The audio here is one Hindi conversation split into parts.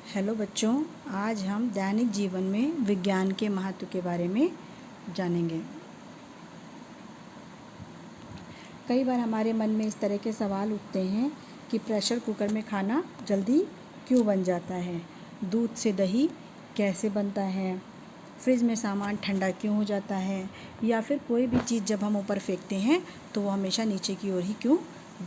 हेलो बच्चों, आज हम दैनिक जीवन में विज्ञान के महत्व के बारे में जानेंगे। कई बार हमारे मन में इस तरह के सवाल उठते हैं कि प्रेशर कुकर में खाना जल्दी क्यों बन जाता है, दूध से दही कैसे बनता है, फ्रिज में सामान ठंडा क्यों हो जाता है, या फिर कोई भी चीज़ जब हम ऊपर फेंकते हैं तो वो हमेशा नीचे की ओर ही क्यों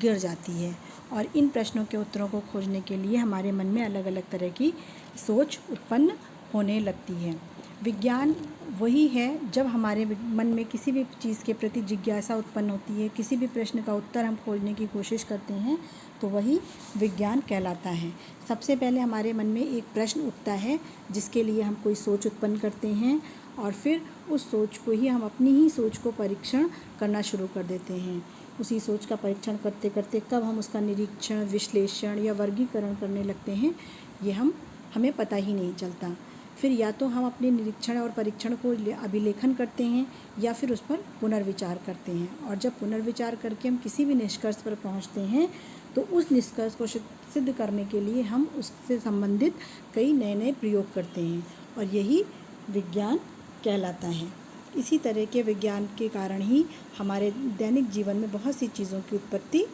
गिर जाती है। और इन प्रश्नों के उत्तरों को खोजने के लिए हमारे मन में अलग अलग तरह की सोच उत्पन्न होने लगती है। विज्ञान वही है, जब हमारे मन में किसी भी चीज़ के प्रति जिज्ञासा उत्पन्न होती है, किसी भी प्रश्न का उत्तर हम खोजने की कोशिश करते हैं, तो वही विज्ञान कहलाता है। सबसे पहले हमारे मन में एक प्रश्न उठता है जिसके लिए हम कोई सोच उत्पन्न करते हैं और फिर उस सोच को ही हम अपनी ही सोच को परीक्षण करना शुरू कर देते हैं। उसी सोच का परीक्षण करते करते कब हम उसका निरीक्षण, विश्लेषण या वर्गीकरण करने लगते हैं, ये हमें पता ही नहीं चलता। फिर या तो हम अपने निरीक्षण और परीक्षण को अभिलेखन करते हैं या फिर उस पर पुनर्विचार करते हैं, और जब पुनर्विचार करके हम किसी भी निष्कर्ष पर पहुंचते हैं तो उस निष्कर्ष को सिद्ध करने के लिए हम उससे संबंधित कई नए नए प्रयोग करते हैं, और यही विज्ञान कहलाता है। इसी तरह के विज्ञान के कारण ही हमारे दैनिक जीवन में बहुत सी चीज़ों की उत्पत्ति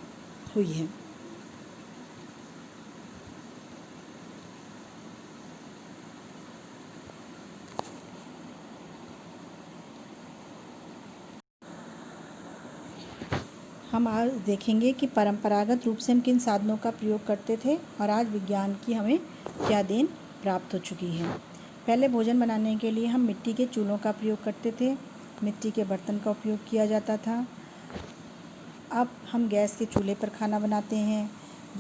हुई है। हम आज देखेंगे कि परंपरागत रूप से हम किन साधनों का प्रयोग करते थे और आज विज्ञान की हमें क्या देन प्राप्त हो चुकी है। पहले भोजन बनाने के लिए हम मिट्टी के चूल्हों का प्रयोग करते थे, मिट्टी के बर्तन का उपयोग किया जाता था। अब हम गैस के चूल्हे पर खाना बनाते हैं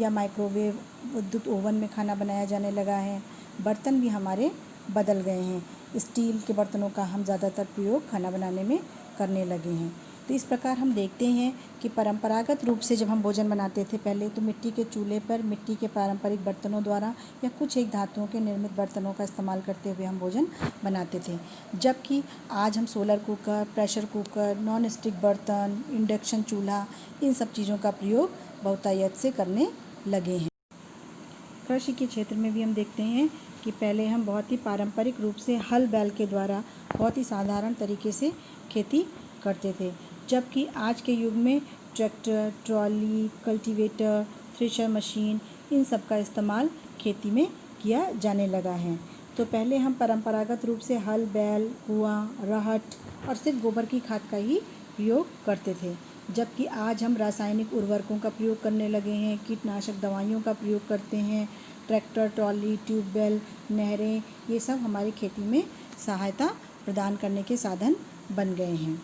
या माइक्रोवेव विद्युत ओवन में खाना बनाया जाने लगा है। बर्तन भी हमारे बदल गए हैं, स्टील के बर्तनों का हम ज़्यादातर प्रयोग खाना बनाने में करने लगे हैं। तो इस प्रकार हम देखते हैं कि परंपरागत रूप से जब हम भोजन बनाते थे पहले, तो मिट्टी के चूल्हे पर मिट्टी के पारंपरिक बर्तनों द्वारा या कुछ एक धातुओं के निर्मित बर्तनों का इस्तेमाल करते हुए हम भोजन बनाते थे, जबकि आज हम solar cooker, pressure cooker, non stick बर्तन, इंडक्शन चूल्हा, इन सब चीज़ों का प्रयोग बहुतायत से करने लगे हैं। कृषि के क्षेत्र में भी हम देखते हैं कि पहले हम बहुत ही पारंपरिक रूप से हल बैल के द्वारा बहुत ही साधारण तरीके से खेती करते थे, जबकि आज के युग में tractor, trolley, cultivator, thresher machine, इन सब का इस्तेमाल खेती में किया जाने लगा है। तो पहले हम परंपरागत रूप से हल बैल, कुआं, रहट और सिर्फ गोबर की खाद का ही प्रयोग करते थे, जबकि आज हम रासायनिक उर्वरकों का प्रयोग करने लगे हैं, कीटनाशक दवाइयों का प्रयोग करते हैं। ट्रैक्टर, ट्रॉली, ट्यूबवेल, नहरें, ये सब हमारी खेती में सहायता प्रदान करने के साधन बन गए हैं।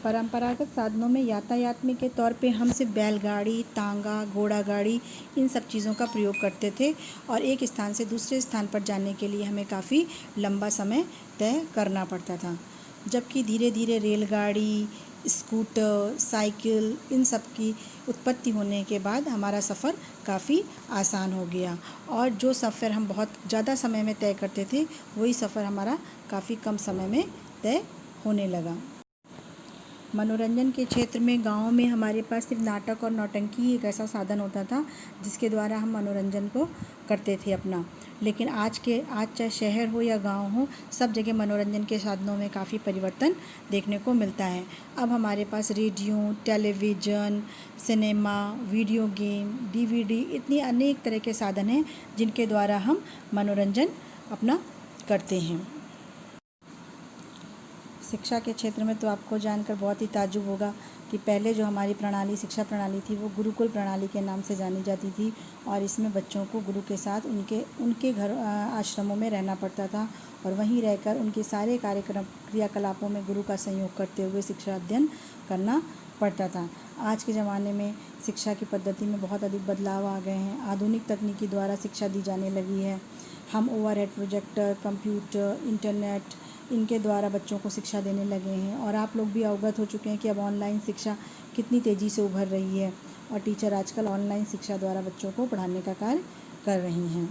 परंपरागत साधनों में यातायात में के तौर पे हम सिर्फ बैलगाड़ी, तांगा, घोड़ा गाड़ी, इन सब चीज़ों का प्रयोग करते थे, और एक स्थान से दूसरे स्थान पर जाने के लिए हमें काफ़ी लंबा समय तय करना पड़ता था, जबकि धीरे धीरे रेलगाड़ी, स्कूटर, साइकिल, इन सब की उत्पत्ति होने के बाद हमारा सफ़र काफ़ी आसान हो गया, और जो सफ़र हम बहुत ज़्यादा समय में तय करते थे वही सफ़र हमारा काफ़ी कम समय में तय होने लगा। मनोरंजन के क्षेत्र में गाँव में हमारे पास सिर्फ नाटक और नौटंकी एक ऐसा साधन होता था जिसके द्वारा हम मनोरंजन को करते थे अपना, लेकिन आज चाहे शहर हो या गांव हो, सब जगह मनोरंजन के साधनों में काफ़ी परिवर्तन देखने को मिलता है। अब हमारे पास radio, television, cinema, video game, DVD, इतनी अनेक तरह के साधन हैं जिनके द्वारा हम मनोरंजन अपना करते हैं। शिक्षा के क्षेत्र में तो आपको जानकर बहुत ही ताज्जुब होगा कि पहले जो हमारी प्रणाली, शिक्षा प्रणाली थी, वो गुरुकुल प्रणाली के नाम से जानी जाती थी, और इसमें बच्चों को गुरु के साथ उनके घर आश्रमों में रहना पड़ता था, और वहीं रहकर उनके सारे कार्यक्रम क्रियाकलापों में गुरु का सहयोग करते हुए शिक्षा अध्ययन करना पड़ता था। आज के ज़माने में शिक्षा की पद्धति में बहुत अधिक बदलाव आ गए हैं। आधुनिक तकनीकी द्वारा शिक्षा दी जाने लगी है। हम ओवरहेड प्रोजेक्टर, कंप्यूटर, इंटरनेट, इनके द्वारा बच्चों को शिक्षा देने लगे हैं, और आप लोग भी अवगत हो चुके हैं कि अब ऑनलाइन शिक्षा कितनी तेज़ी से उभर रही है, और टीचर आजकल ऑनलाइन शिक्षा द्वारा बच्चों को पढ़ाने का कार्य कर रही हैं।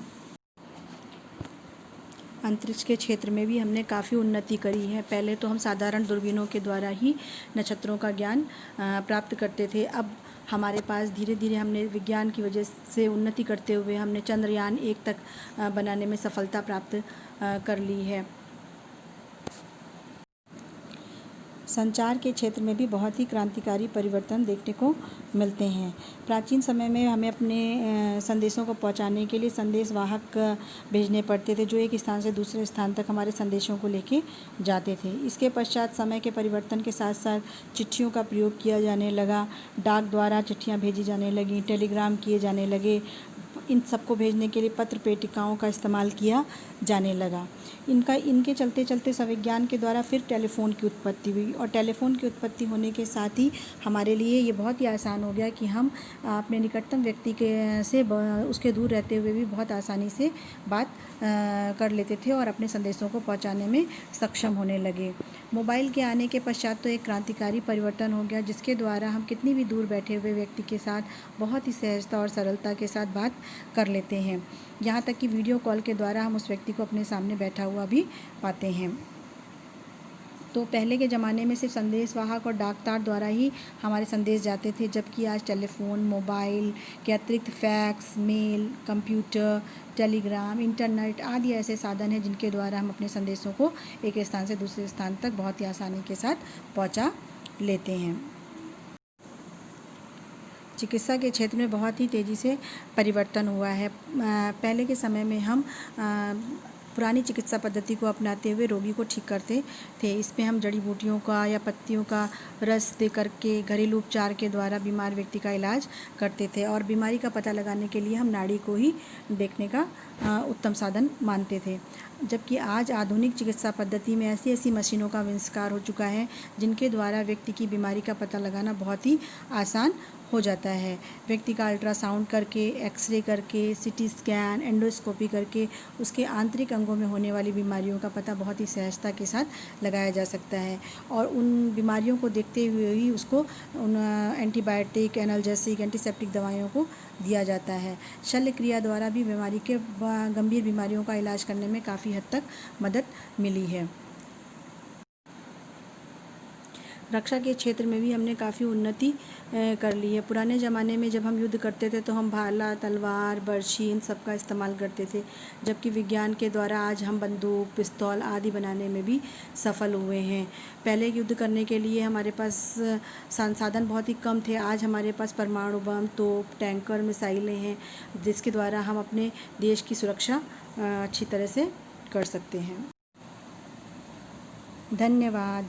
अंतरिक्ष के क्षेत्र में भी हमने काफ़ी उन्नति करी है। पहले तो हम साधारण दूरबीनों के द्वारा ही नक्षत्रों का ज्ञान प्राप्त करते थे। अब हमारे पास धीरे धीरे हमने विज्ञान की वजह से उन्नति करते हुए हमने चंद्रयान 1 तक बनाने में सफलता प्राप्त कर ली है। संचार के क्षेत्र में भी बहुत ही क्रांतिकारी परिवर्तन देखने को मिलते हैं। प्राचीन समय में हमें अपने संदेशों को पहुंचाने के लिए संदेश वाहक भेजने पड़ते थे, जो एक स्थान से दूसरे स्थान तक हमारे संदेशों को लेके जाते थे। इसके पश्चात समय के परिवर्तन के साथ साथ चिट्ठियों का प्रयोग किया जाने लगा, डाक द्वारा चिट्ठियाँ भेजी जाने लगी, टेलीग्राम किए जाने लगे। इन सबको भेजने के लिए पत्र पेटिकाओं का इस्तेमाल किया जाने लगा। इनके चलते चलते संविज्ञान के द्वारा फिर टेलीफ़ोन की उत्पत्ति हुई, और टेलीफ़ोन की उत्पत्ति होने के साथ ही हमारे लिए ये बहुत ही आसान हो गया कि हम अपने निकटतम व्यक्ति से उसके दूर रहते हुए भी बहुत आसानी से बात कर लेते थे और अपने संदेशों को पहुंचाने में सक्षम होने लगे। मोबाइल के आने के पश्चात तो एक क्रांतिकारी परिवर्तन हो गया, जिसके द्वारा हम कितनी भी दूर बैठे हुए व्यक्ति के साथ बहुत ही सहजता और सरलता के साथ बात कर लेते हैं। यहाँ तक कि वीडियो कॉल के द्वारा हम उस व्यक्ति को अपने सामने बैठा हुआ भी पाते हैं। तो पहले के ज़माने में सिर्फ संदेश वाहक और डाकतार द्वारा ही हमारे संदेश जाते थे, जबकि आज टेलीफ़ोन, मोबाइल के अतिरिक्त fax, mail, computer, telegram, internet आदि ऐसे साधन हैं जिनके द्वारा हम अपने संदेशों को एक स्थान से दूसरे स्थान तक बहुत ही आसानी के साथ पहुंचा लेते हैं। चिकित्सा के क्षेत्र में बहुत ही तेज़ी से परिवर्तन हुआ है। पहले के समय में हम पुरानी चिकित्सा पद्धति को अपनाते हुए रोगी को ठीक करते थे। इसमें हम जड़ी बूटियों का या पत्तियों का रस दे करके घरेलू उपचार के द्वारा बीमार व्यक्ति का इलाज करते थे, और बीमारी का पता लगाने के लिए हम नाड़ी को ही देखने का उत्तम साधन मानते थे। जबकि आज आधुनिक चिकित्सा पद्धति में ऐसी ऐसी मशीनों का आविष्कार हो चुका है जिनके द्वारा व्यक्ति की बीमारी का पता लगाना बहुत ही आसान हो जाता है। व्यक्ति का अल्ट्रासाउंड करके, एक्सरे करके, सीटी स्कैन, एंडोस्कोपी करके उसके आंतरिक अंगों में होने वाली बीमारियों का पता बहुत ही सहजता के साथ लगाया जा सकता है, और उन बीमारियों को देखते हुए ही उसको उन एंटीबायोटिक, एनाल्जेसिक, एंटीसेप्टिक दवाइयों को दिया जाता है। शल्य क्रिया द्वारा भी बीमारी के गंभीर बीमारियों का इलाज करने में काफ़ी हद तक मदद मिली है। रक्षा के क्षेत्र में भी हमने काफ़ी उन्नति कर ली है। पुराने ज़माने में जब हम युद्ध करते थे तो हम भाला, तलवार, बर्छी इन सब का इस्तेमाल करते थे, जबकि विज्ञान के द्वारा आज हम बंदूक, पिस्तौल आदि बनाने में भी सफल हुए हैं। पहले युद्ध करने के लिए हमारे पास संसाधन बहुत ही कम थे। आज हमारे पास परमाणु बम, तोप, टैंकर, मिसाइलें हैं, जिसके द्वारा हम अपने देश की सुरक्षा अच्छी तरह से कर सकते हैं। धन्यवाद।